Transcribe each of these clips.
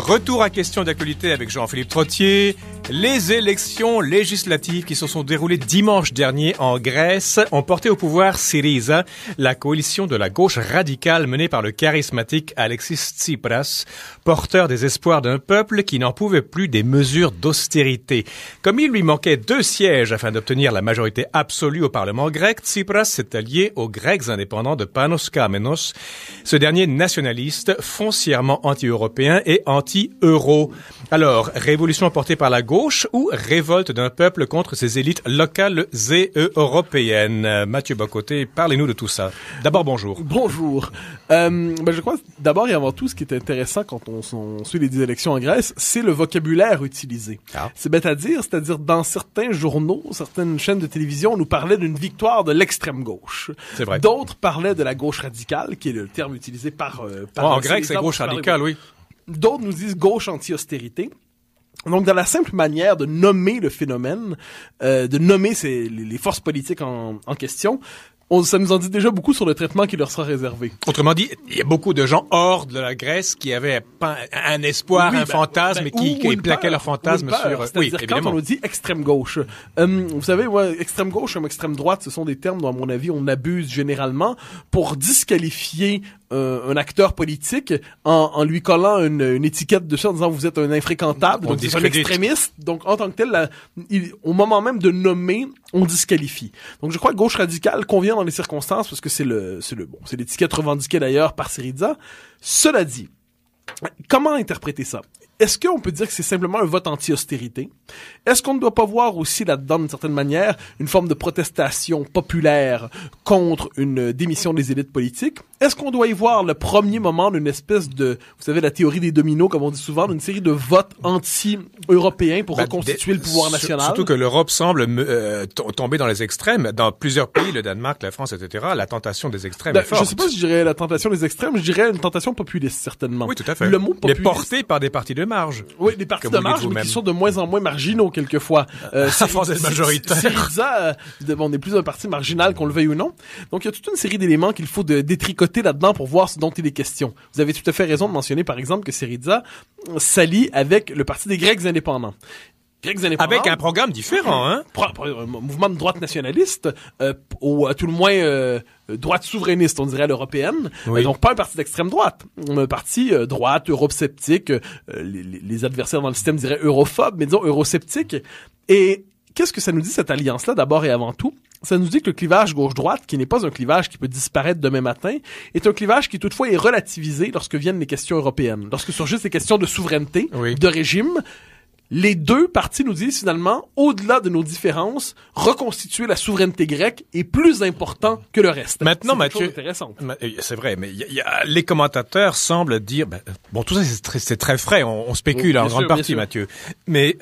Retour à question d'actualité avec Jean-Philippe Trottier. Les élections législatives qui se sont déroulées dimanche dernier en Grèce ont porté au pouvoir Syriza, la coalition de la gauche radicale menée par le charismatique Alexis Tsipras, porteur des espoirs d'un peuple qui n'en pouvait plus des mesures d'austérité. Comme il lui manquait 2 sièges afin d'obtenir la majorité absolue au Parlement grec, Tsipras s'est allié aux Grecs indépendants de Panos Kamenos, ce dernier nationaliste, foncièrement anti-européen et anti-euro. Alors, révolution portée par la gauche ou révolte d'un peuple contre ses élites locales et européennes? Mathieu Bocoté, parlez-nous de tout ça. D'abord, bonjour. Bonjour. Je crois, d'abord et avant tout, ce qui est intéressant quand on suit les élections en Grèce, c'est le vocabulaire utilisé. Ah. C'est bête à dire, c'est-à-dire dans certains journaux, certaines chaînes de télévision, on nous parlait d'une victoire de l'extrême gauche. C'est vrai. D'autres parlaient de la gauche radicale, qui est le terme utilisé par en grec, c'est gauche radicale, oui. D'autres nous disent gauche anti-austérité. Donc, dans la simple manière de nommer le phénomène, de nommer les forces politiques en question, ça nous en dit déjà beaucoup sur le traitement qui leur sera réservé. Autrement dit, il y a beaucoup de gens hors de la Grèce qui avaient un espoir, un fantasme, et qui plaquaient leur fantasme sur... Oui, évidemment. Quand on nous dit extrême gauche, vous savez, extrême gauche comme extrême droite, ce sont des termes dont, à mon avis, on abuse généralement pour disqualifier un acteur politique en lui collant une étiquette dessus en disant vous êtes un infréquentable, donc vous êtes un extrémiste. Donc, en tant que tel, au moment même de nommer, on disqualifie. Donc, je crois que gauche radicale convient dans les circonstances parce que c'est l'étiquette revendiquée d'ailleurs par Syriza. Cela dit, comment interpréter ça? Est-ce qu'on peut dire que c'est simplement un vote anti-austérité? Est-ce qu'on ne doit pas voir aussi là-dedans, d'une certaine manière, une forme de protestation populaire contre une démission des élites politiques? Est-ce qu'on doit y voir le premier moment d'une espèce de, vous savez, la théorie des dominos, comme on dit souvent, d'une série de votes anti-européens pour reconstituer le pouvoir national? Surtout que l'Europe semble tomber dans les extrêmes. Dans plusieurs pays, le Danemark, la France, etc., la tentation des extrêmes est forte. Je sais pas si je dirais la tentation des extrêmes, je dirais une tentation populiste, certainement. Oui, tout à fait. Le mot populiste. Mais porté par des partis de marge. Oui, des partis de marge, mais qui sont de moins en moins marginaux, quelquefois. À force d'être majoritaire. Syriza, on est plus un parti marginal, qu'on le veuille ou non. Donc, il y a toute une série d'éléments qu'il faut détricoter là-dedans pour voir ce dont il est question. Vous avez tout à fait raison de mentionner, par exemple, que Syriza s'allie avec le Parti des Grecs indépendants. Avec un programme différent, hein? Un mouvement de droite nationaliste, ou à tout le moins droite souverainiste, on dirait à l'européenne. Oui. Donc pas un parti d'extrême droite, un parti droite, eurosceptique, les adversaires dans le système diraient europhobe, mais disons eurosceptique. Et qu'est-ce que ça nous dit, cette alliance-là, d'abord et avant tout? Ça nous dit que le clivage gauche-droite, qui n'est pas un clivage qui peut disparaître demain matin, est un clivage qui toutefois est relativisé lorsque viennent les questions européennes. Lorsque surgissent les questions de souveraineté, de régime, les deux partis nous disent finalement, au-delà de nos différences, reconstituer la souveraineté grecque est plus important que le reste. Maintenant, Mathieu, c'est vrai, mais les commentateurs semblent dire, tout ça c'est très frais, on spécule en grande partie, Mathieu, mais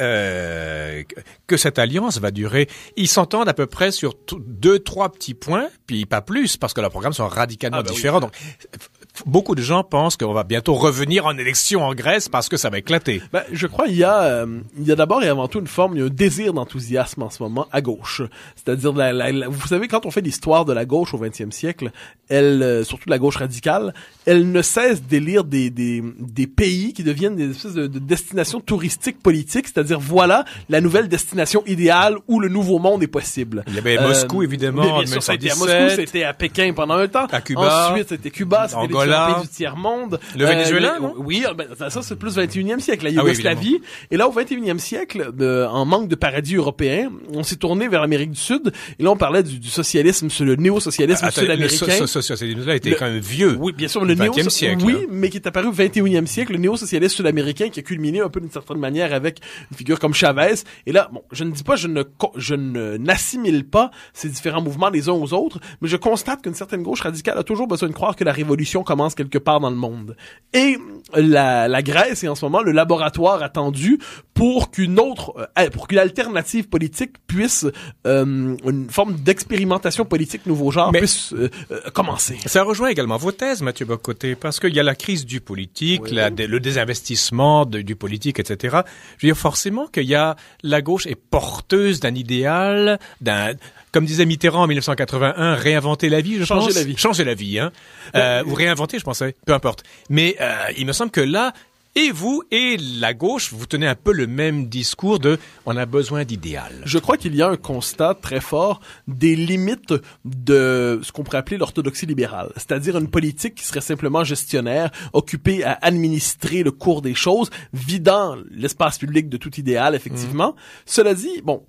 que cette alliance va durer. Ils s'entendent à peu près sur 2-3 petits points, puis pas plus, parce que leurs programmes sont radicalement différents. Donc, beaucoup de gens pensent qu'on va bientôt revenir en élection en Grèce parce que ça va éclater. Je crois il y a d'abord et avant tout il y a un désir d'enthousiasme en ce moment à gauche. C'est-à-dire, vous savez, quand on fait l'histoire de la gauche au XXe siècle, surtout la gauche radicale, elle ne cesse d'élire des pays qui deviennent des espèces de destinations touristiques politiques, c'est-à-dire voilà la nouvelle destination idéale où le nouveau monde est possible. Il y avait Moscou, évidemment, en 1917. À Moscou, c'était à Pékin pendant un temps. À Cuba. Ensuite, c'était Cuba, c'était les pays du tiers-monde. Le Venezuela, non? Oui, ça c'est plus 21e siècle, la Yougoslavie. Et là, au 21e siècle, en manque de paradis européen, on s'est tourné vers l'Amérique du Sud. Et là, on parlait du socialisme, le néo-socialisme sud-américain. Le socialisme-là était quand même vieux. Oui, bien sûr, le 20e siècle. Oui, mais qui est apparu au 21e siècle, le néo-socialisme sud-américain qui a culminé un peu d'une certaine manière avec une figure comme Chavez. Et là, je ne dis pas, je n'assimile pas ces différents mouvements les uns aux autres, mais je constate qu'une certaine gauche radicale a toujours besoin de croire que la révolution commence quelque part dans le monde. Et la Grèce est en ce moment le laboratoire attendu pour qu'une alternative politique puisse, une forme d'expérimentation politique nouveau genre puisse commencer. Ça rejoint également vos thèses, Mathieu Bocoté, parce qu'il y a la crise du politique, le désinvestissement du politique, etc. Je veux dire forcément qu'il y a la gauche est porteuse d'un idéal, comme disait Mitterrand en 1981, réinventer la vie, Changer la vie, hein. Ou réinventer, je pensais. Peu importe. Mais, il me semble que là, Et vous et la gauche, vous tenez un peu le même discours de « on a besoin d'idéal ». Je crois qu'il y a un constat très fort des limites de ce qu'on pourrait appeler l'orthodoxie libérale, c'est-à-dire une politique qui serait simplement gestionnaire, occupée à administrer le cours des choses, vidant l'espace public de tout idéal, effectivement. Cela dit, bon,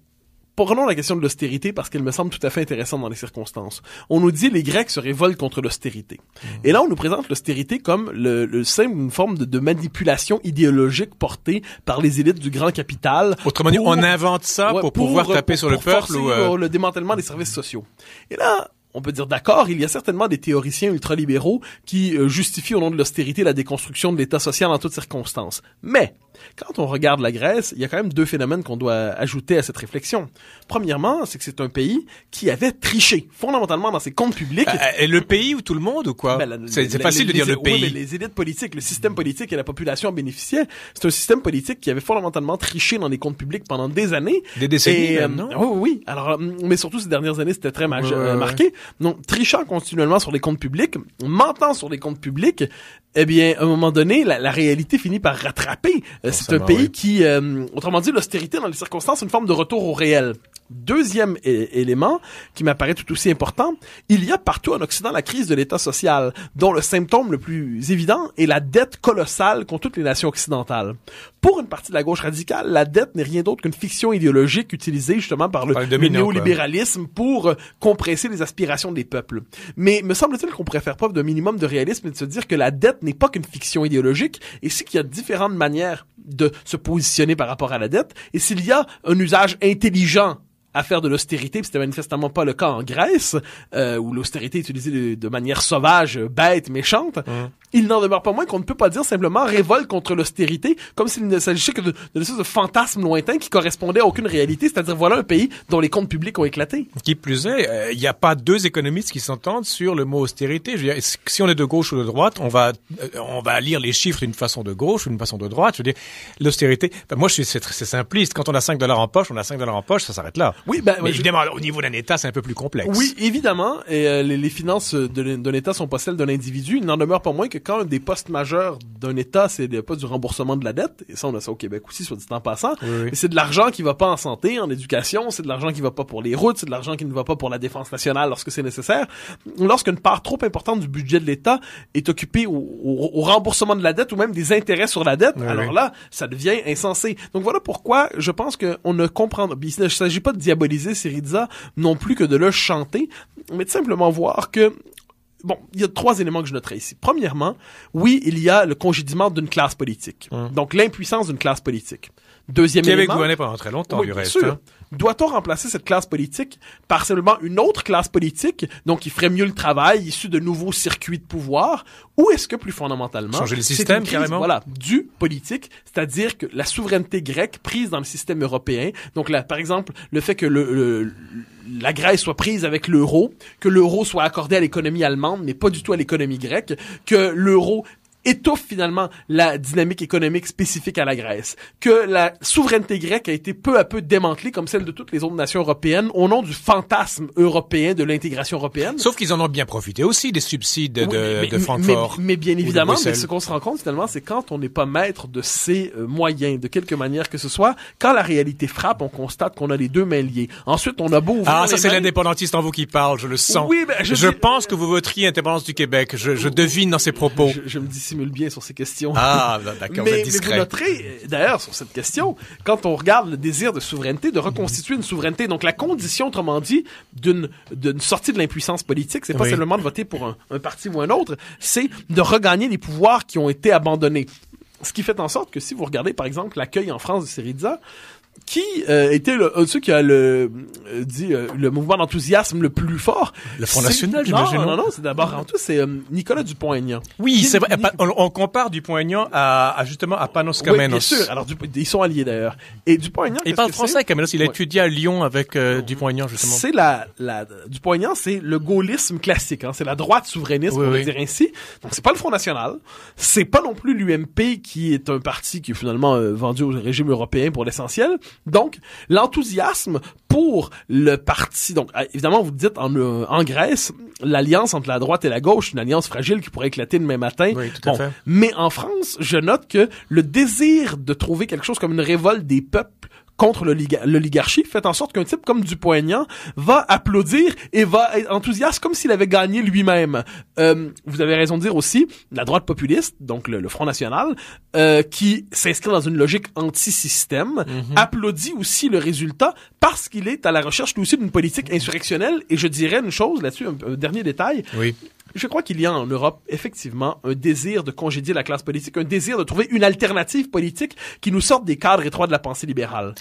prenons la question de l'austérité parce qu'elle me semble tout à fait intéressante dans les circonstances. On nous dit les Grecs se révoltent contre l'austérité. Et là, on nous présente l'austérité comme le simple, une forme de manipulation idéologique portée par les élites du grand capital. Autrement dit, on invente ça pour pouvoir taper sur le peuple ou le démantèlement des services sociaux. Et là, on peut dire d'accord, il y a certainement des théoriciens ultralibéraux qui justifient au nom de l'austérité la déconstruction de l'État social en toutes circonstances. Mais quand on regarde la Grèce, il y a quand même deux phénomènes qu'on doit ajouter à cette réflexion. Premièrement, c'est que c'est un pays qui avait triché fondamentalement dans ses comptes publics. Et le pays ou tout le monde ou quoi? C'est facile de dire le pays. Oui, mais les élites politiques, le système politique et la population en bénéficiaient. C'est un système politique qui avait fondamentalement triché dans les comptes publics pendant des années. Des décennies même, non? Oui. Alors, mais surtout ces dernières années, c'était très marqué. Donc, trichant continuellement sur les comptes publics, mentant sur les comptes publics, eh bien, à un moment donné, la réalité finit par rattraper. C'est un pays qui, autrement dit, l'austérité dans les circonstances, c'est une forme de retour au réel. Deuxième élément qui m'apparaît tout aussi important, il y a partout en Occident la crise de l'État social, dont le symptôme le plus évident est la dette colossale qu'ont toutes les nations occidentales. Pour une partie de la gauche radicale, la dette n'est rien d'autre qu'une fiction idéologique utilisée justement par le néolibéralisme pour compresser les aspirations des peuples. Mais me semble-t-il qu'on pourrait faire preuve d'un minimum de réalisme et de se dire que la dette n'est pas qu'une fiction idéologique et c'est qu'il y a différentes manières de se positionner par rapport à la dette et s'il y a un usage intelligent à faire de l'austérité, puis c'était manifestement pas le cas en Grèce, où l'austérité est utilisée de manière sauvage, bête, méchante. Il n'en demeure pas moins qu'on ne peut pas dire simplement révolte contre l'austérité, comme s'il ne s'agissait que d'une espèce de fantasme lointain qui correspondait à aucune réalité, c'est-à-dire voilà un pays dont les comptes publics ont éclaté. Qui plus est, il n'y a pas deux économistes qui s'entendent sur le mot austérité. Je veux dire, si on est de gauche ou de droite, on va lire les chiffres d'une façon de gauche ou d'une façon de droite. Je veux dire, l'austérité, moi c'est simpliste. Quand on a $5 en poche, on a $5 en poche, ça s'arrête là. Oui, mais évidemment, au niveau d'un État, c'est un peu plus complexe. Oui, évidemment. Et les finances d'un État sont pas celles d'un individu. Il n'en demeure pas moins que quand un des postes majeurs d'un État, c'est pas du remboursement de la dette, et ça, on a ça au Québec aussi, soit dit en passant, oui. Et c'est de l'argent qui va pas en santé, en éducation, c'est de l'argent qui va pas pour les routes, c'est de l'argent qui ne va pas pour la défense nationale lorsque c'est nécessaire. Lorsqu'une part trop importante du budget de l'État est occupée au remboursement de la dette ou même des intérêts sur la dette, alors là, ça devient insensé. Donc voilà pourquoi je pense qu'on ne comprend... Il ne s'agit pas de diaboliser Syriza non plus que de le chanter, mais de simplement voir que bon, il y a trois éléments que je noterai ici. Premièrement, oui, il y a le congédiement d'une classe politique. Donc l'impuissance d'une classe politique. Deuxième élément... Québec gouverné pendant très longtemps, oui, du reste. Sûr. Doit-on remplacer cette classe politique par simplement une autre classe politique, donc qui ferait mieux le travail, issue de nouveaux circuits de pouvoir, ou est-ce que plus fondamentalement... Changer le système, crise, carrément? Voilà, du politique, c'est-à-dire que la souveraineté grecque prise dans le système européen, donc là, par exemple, le fait que la Grèce soit prise avec l'euro, que l'euro soit accordé à l'économie allemande, mais pas du tout à l'économie grecque, que l'euro étouffe finalement la dynamique économique spécifique à la Grèce, que la souveraineté grecque a été peu à peu démantelée comme celle de toutes les autres nations européennes au nom du fantasme européen de l'intégration européenne. Sauf qu'ils en ont bien profité aussi des subsides de Francfort. Mais bien évidemment, mais ce qu'on se rend compte finalement, c'est quand on n'est pas maître de ses moyens, de quelque manière que ce soit, quand la réalité frappe, on constate qu'on a les deux mains liées. Ensuite, on a beau ouvrir ça c'est l'indépendantiste en vous qui parle, je le sens. Oui, je pense que vous voteriez indépendance du Québec. Je devine dans ses propos. Je me dissimule bien sur ces questions. Ah, d'accord, vous êtes discret. Mais vous noterez, d'ailleurs, sur cette question, quand on regarde le désir de souveraineté, de reconstituer une souveraineté, donc la condition, autrement dit, d'une sortie de l'impuissance politique, c'est pas seulement de voter pour un parti ou un autre, c'est de regagner les pouvoirs qui ont été abandonnés. Ce qui fait en sorte que si vous regardez, par exemple, l'accueil en France de Syriza, qui était un de ceux qui a le mouvement d'enthousiasme le plus fort. Le Front National, j'imagine. Non, c'est d'abord en tout, c'est Nicolas Dupont-Aignan. Oui, c'est vrai. On compare Dupont-Aignan justement à Panos Kamenos. Oui, bien sûr. Alors, ils sont alliés d'ailleurs. Et Dupont-Aignan, il parle français, Kamenos. Il a étudié à Lyon avec Dupont-Aignan, justement. C'est Dupont-Aignan, c'est le gaullisme classique, hein. C'est la droite souverainiste, on va dire ainsi. Donc, c'est pas le Front National. C'est pas non plus l'UMP qui est un parti qui est finalement vendu au régime européen pour l'essentiel. Donc, l'enthousiasme pour le parti, donc évidemment vous dites en Grèce, l'alliance entre la droite et la gauche, une alliance fragile qui pourrait éclater demain matin. Oui, tout à fait. Mais en France, je note que le désir de trouver quelque chose comme une révolte des peuples contre l'oligarchie fait en sorte qu'un type comme Dupont-Aignan va applaudir et va être enthousiaste comme s'il avait gagné lui-même. Vous avez raison de dire aussi, la droite populiste, donc le Front National, qui s'inscrit dans une logique anti-système, applaudit aussi le résultat parce qu'il est à la recherche lui aussi d'une politique insurrectionnelle. Et je dirais une chose là-dessus, un dernier détail. Oui. Je crois qu'il y a en Europe, effectivement, un désir de congédier la classe politique, un désir de trouver une alternative politique qui nous sorte des cadres étroits de la pensée libérale.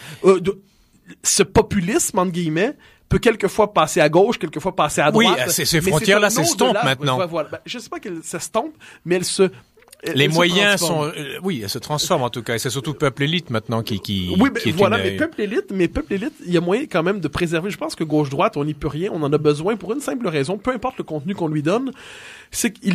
Ce populisme, entre guillemets, peut quelquefois passer à gauche, quelquefois passer à droite. Oui, ces frontières-là s'estompent maintenant. Voilà. Je sais pas qu'elles s'estompent, mais elles se... Les moyens sont, elles se transforment en tout cas. Et c'est surtout peuple élite maintenant qui oui, mais voilà, mais peuple élite, il y a moyen quand même de préserver. Je pense que gauche-droite, on n'y peut rien. On en a besoin pour une simple raison. Peu importe le contenu qu'on lui donne, c'est que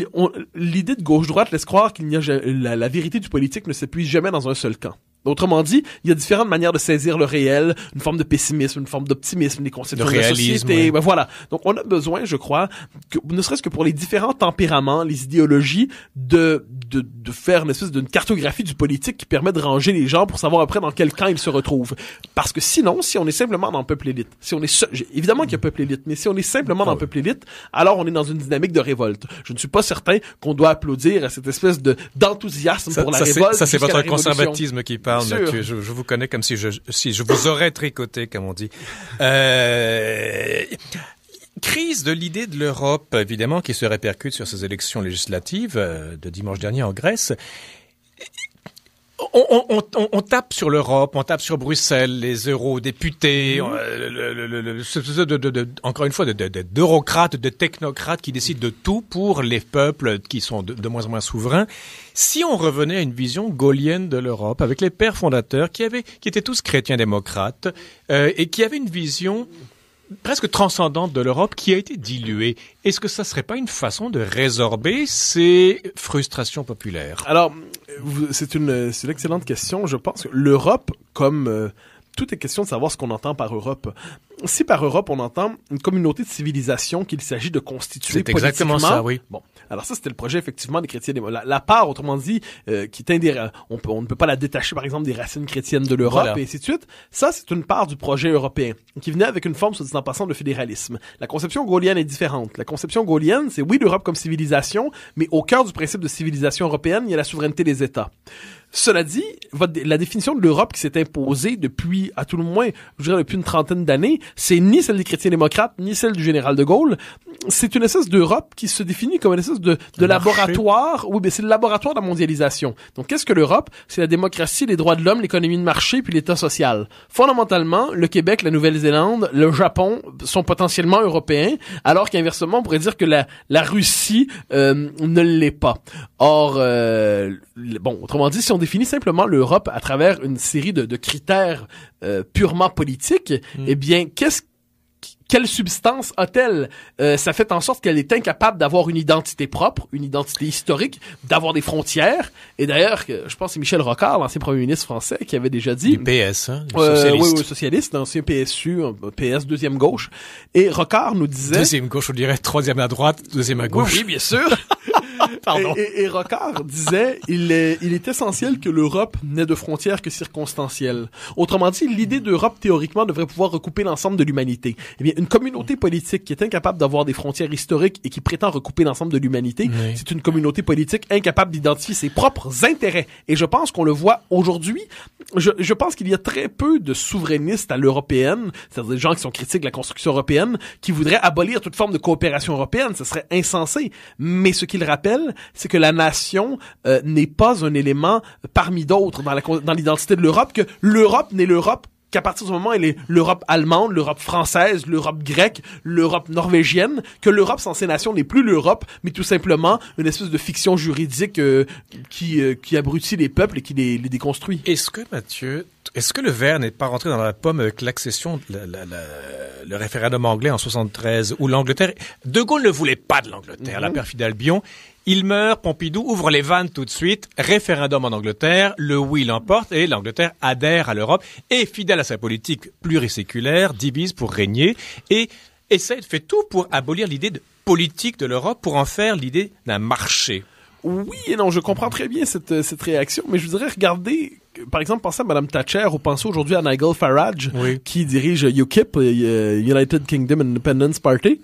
l'idée de gauche-droite laisse croire qu'il n'y a la vérité du politique ne s'épuise jamais dans un seul camp. Autrement dit, il y a différentes manières de saisir le réel, une forme de pessimisme, une forme d'optimisme, les conceptions de la société. Oui. Ben voilà. Donc, on a besoin, je crois, ne serait-ce que pour les différents tempéraments, les idéologies, de faire une espèce d'une cartographie du politique qui permet de ranger les gens pour savoir après dans quel camp ils se retrouvent. Parce que sinon, si on est simplement dans le peuple élite, si on est évidemment qu'il y a peuple élite, mais si on est simplement dans le peuple élite, alors on est dans une dynamique de révolte. Je ne suis pas certain qu'on doit applaudir à cette espèce d'enthousiasme pour la révolte. Ça, c'est votre conservatisme qui parle. Mathieu. Je vous connais comme si je vous aurais tricoté, comme on dit. Crise de l'idée de l'Europe, évidemment, qui se répercute sur ces élections législatives de dimanche dernier en Grèce. On tape sur l'Europe, on tape sur Bruxelles, les eurodéputés, encore une fois, d'eurocrates, de technocrates qui décident de tout pour les peuples qui sont de moins en moins souverains. Si on revenait à une vision gaulienne de l'Europe, avec les pères fondateurs qui étaient tous chrétiens démocrates, et qui avaient une vision presque transcendante de l'Europe qui a été diluée. Est-ce que ça serait pas une façon de résorber ces frustrations populaires? Alors, c'est une excellente question. Je pense que l'Europe, comme tout est question de savoir ce qu'on entend par Europe. Si par Europe, on entend une communauté de civilisation qu'il s'agit de constituer politiquement... C'est exactement ça, oui. Bon, alors ça, c'était le projet, effectivement, des chrétiens. La part, autrement dit, qui est on ne peut pas la détacher, par exemple, des racines chrétiennes de l'Europe, et ainsi de suite. Ça, c'est une part du projet européen, qui venait avec une forme, soit dit en passant, de fédéralisme. La conception gaulienne est différente. La conception gaulienne, c'est oui, l'Europe comme civilisation, mais au cœur du principe de civilisation européenne, il y a la souveraineté des États. Cela dit, la définition de l'Europe qui s'est imposée depuis, à tout le moins, je dirais depuis une trentaine d'années, c'est ni celle des chrétiens démocrates, ni celle du général de Gaulle. C'est une espèce d'Europe qui se définit comme une espèce de laboratoire. Oui, mais c'est le laboratoire de la mondialisation. Donc, qu'est-ce que l'Europe? C'est la démocratie, les droits de l'homme, l'économie de marché, puis l'État social. Fondamentalement, le Québec, la Nouvelle-Zélande, le Japon sont potentiellement européens, alors qu'inversement, on pourrait dire que la Russie ne l'est pas. Or, bon, autrement dit, si on définit simplement l'Europe à travers une série de critères purement politiques, eh bien, quelle substance a-t-elle? Ça fait en sorte qu'elle est incapable d'avoir une identité propre, une identité historique, d'avoir des frontières. Et d'ailleurs, je pense que c'est Michel Rocard, l'ancien premier ministre français, qui avait déjà dit... Du PS, hein? Du socialiste. Oui, socialiste, l'ancien PSU, PS, deuxième gauche. Et Rocard nous disait... Deuxième gauche, on dirait troisième à droite, deuxième à gauche. Oui, bien sûr. Pardon. Et Rocard disait, il est essentiel que l'Europe n'ait de frontières que circonstancielles. Autrement dit, l'idée d'Europe, théoriquement, devrait pouvoir recouper l'ensemble de l'humanité. Eh bien, une communauté politique qui est incapable d'avoir des frontières historiques et qui prétend recouper l'ensemble de l'humanité, oui, c'est une communauté politique incapable d'identifier ses propres intérêts. Et je pense qu'on le voit aujourd'hui. Je pense qu'il y a très peu de souverainistes à l'européenne, c'est-à-dire des gens qui sont critiques de la construction européenne, qui voudraient abolir toute forme de coopération européenne. Ce serait insensé. Mais ce qu'il rappelle, c'est que la nation n'est pas un élément parmi d'autres dans l'identité de l'Europe, que l'Europe n'est l'Europe qu'à partir du moment où elle est l'Europe allemande, l'Europe française, l'Europe grecque, l'Europe norvégienne, que l'Europe sans ces nations n'est plus l'Europe, mais tout simplement une espèce de fiction juridique qui abrutit les peuples et qui les déconstruit. Est-ce que, Mathieu, le ver n'est pas rentré dans la pomme avec l'accession, le référendum anglais en 73, où l'Angleterre... De Gaulle ne voulait pas de l'Angleterre, la perfide Albion. Il meurt, Pompidou ouvre les vannes tout de suite, référendum en Angleterre, le oui l'emporte et l'Angleterre adhère à l'Europe et, fidèle à sa politique pluriséculaire, divise pour régner et fait tout pour abolir l'idée de politique de l'Europe, pour en faire l'idée d'un marché. Oui et non, je comprends très bien cette réaction, mais je voudrais regarder, par exemple, penser à Mme Thatcher ou penser aujourd'hui à Nigel Farage, qui dirige UKIP, United Kingdom Independence Party.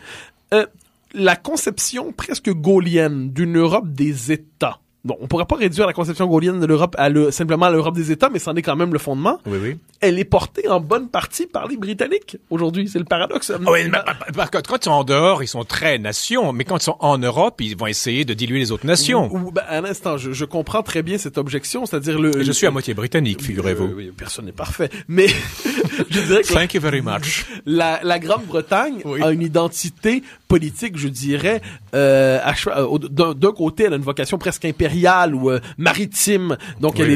La conception presque gaulienne d'une Europe des États. Bon, on pourrait pas réduire la conception gaulienne de l'Europe simplement à l'Europe des États, mais c'en est quand même le fondement. Oui. Elle est portée en bonne partie par les Britanniques aujourd'hui. C'est le paradoxe. Par contre, quand ils sont en dehors, ils sont très nations, mais quand ils sont en Europe, ils vont essayer de diluer les autres nations. Un instant, je comprends très bien cette objection, c'est-à-dire Je suis à moitié britannique, figurez-vous. Oui, personne n'est parfait, mais je dirais que Thank you very much. La Grande-Bretagne a une identité politique, je dirais, d'un côté, elle a une vocation presque impériale ou maritime, donc elle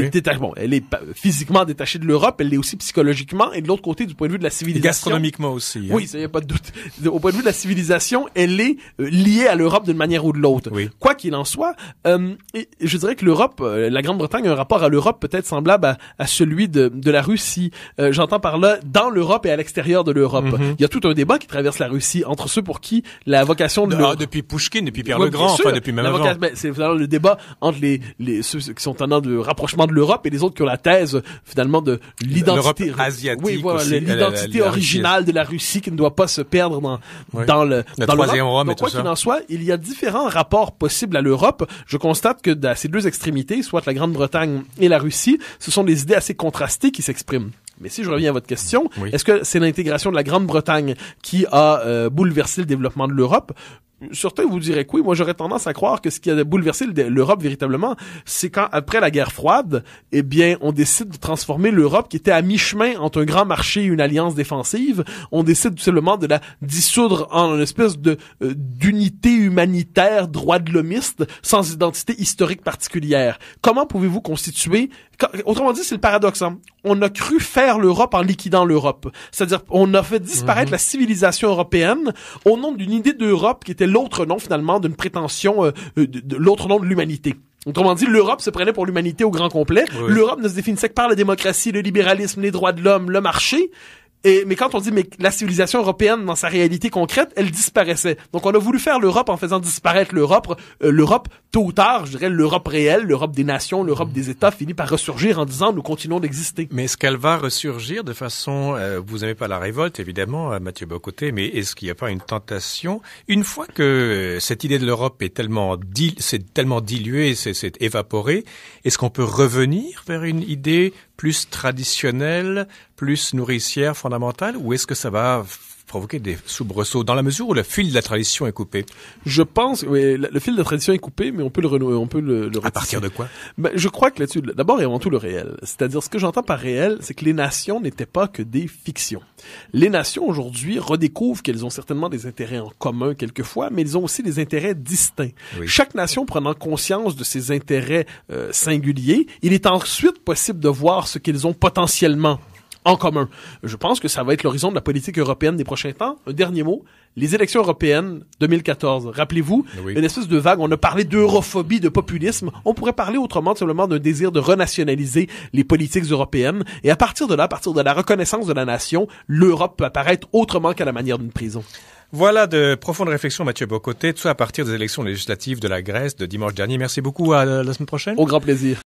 est physiquement détachée de l'Europe, elle l'est aussi psychologiquement, et de l'autre côté, du point de vue de la civilisation, gastronomiquement aussi. Hein. Oui, ça y a pas de doute. Au point de vue de la civilisation, elle est liée à l'Europe d'une manière ou de l'autre. Oui. Quoi qu'il en soit, je dirais que l'Europe, la Grande-Bretagne a un rapport à l'Europe peut-être semblable à celui de la Russie. J'entends par là dans l'Europe et à l'extérieur de l'Europe. Il y a tout un débat qui traverse la Russie entre ceux pour qui la vocation de l'Europe... Depuis Pouchkine, depuis Pierre le Grand, enfin depuis même avant. C'est le débat entre ceux qui sont tenants de rapprochement de l'Europe et les autres qui ont la thèse finalement de l'identité l'Europe asiatique. Oui, voilà, aussi, l'identité originale de la Russie qui ne doit pas se perdre dans le troisième Rome. Donc, quoi qu'il en soit, il y a différents rapports possibles à l'Europe. Je constate que à ces deux extrémités, soit la Grande-Bretagne et la Russie, ce sont des idées assez contrastées qui s'expriment. Mais si je reviens à votre question, est-ce que c'est l'intégration de la Grande-Bretagne qui a bouleversé le développement de l'Europe? Certains vous diraient que oui, moi j'aurais tendance à croire que ce qui a bouleversé l'Europe véritablement, c'est quand, après la guerre froide, eh bien, on décide de transformer l'Europe qui était à mi-chemin entre un grand marché et une alliance défensive, on décide tout simplement de la dissoudre en une espèce d'unité humanitaire droit de l'homiste sans identité historique particulière. Comment pouvez-vous constituer... Autrement dit, c'est le paradoxe. Hein? On a cru faire l'Europe en liquidant l'Europe. C'est-à-dire, on a fait disparaître la civilisation européenne au nom d'une idée d'Europe qui était l'autre nom, finalement, d'une prétention, de l'autre nom de l'humanité. Autrement dit, l'Europe se prenait pour l'humanité au grand complet. Oui. L'Europe ne se définissait que par la démocratie, le libéralisme, les droits de l'homme, le marché. Mais quand on dit la civilisation européenne dans sa réalité concrète, elle disparaissait. Donc on a voulu faire l'Europe en faisant disparaître l'Europe. L'Europe, tôt ou tard, je dirais l'Europe réelle, l'Europe des nations, l'Europe des États finit par ressurgir en disant nous continuons d'exister. Mais est-ce qu'elle va ressurgir de façon... vous n'aimez pas la révolte, évidemment, Mathieu Bocoté, mais est-ce qu'il n'y a pas une tentation, une fois que cette idée de l'Europe est s'est tellement diluée, s'est évaporée, est-ce qu'on peut revenir vers une idée plus traditionnelle, plus nourricière, fondamentale, ou est-ce que ça va provoquer des soubresauts dans la mesure où le fil de la tradition est coupé? Je pense, oui, le fil de la tradition est coupé, mais on peut le retisser. À partir de quoi? Je crois que là-dessus, d'abord et avant tout le réel. C'est-à-dire, ce que j'entends par réel, c'est que les nations n'étaient pas que des fictions. Les nations, aujourd'hui, redécouvrent qu'elles ont certainement des intérêts en commun quelquefois, mais elles ont aussi des intérêts distincts. Oui. Chaque nation prenant conscience de ses intérêts singuliers, il est ensuite possible de voir ce qu'ils ont potentiellement en commun. Je pense que ça va être l'horizon de la politique européenne des prochains temps. Un dernier mot, les élections européennes 2014. Rappelez-vous, une espèce de vague, on a parlé d'europhobie, de populisme. On pourrait parler autrement simplement d'un désir de renationaliser les politiques européennes. Et à partir de là, à partir de la reconnaissance de la nation, l'Europe peut apparaître autrement qu'à la manière d'une prison. Voilà de profondes réflexions, Mathieu Bocoté, tout ça à partir des élections législatives de la Grèce de dimanche dernier. Merci beaucoup, à la semaine prochaine. Au grand plaisir.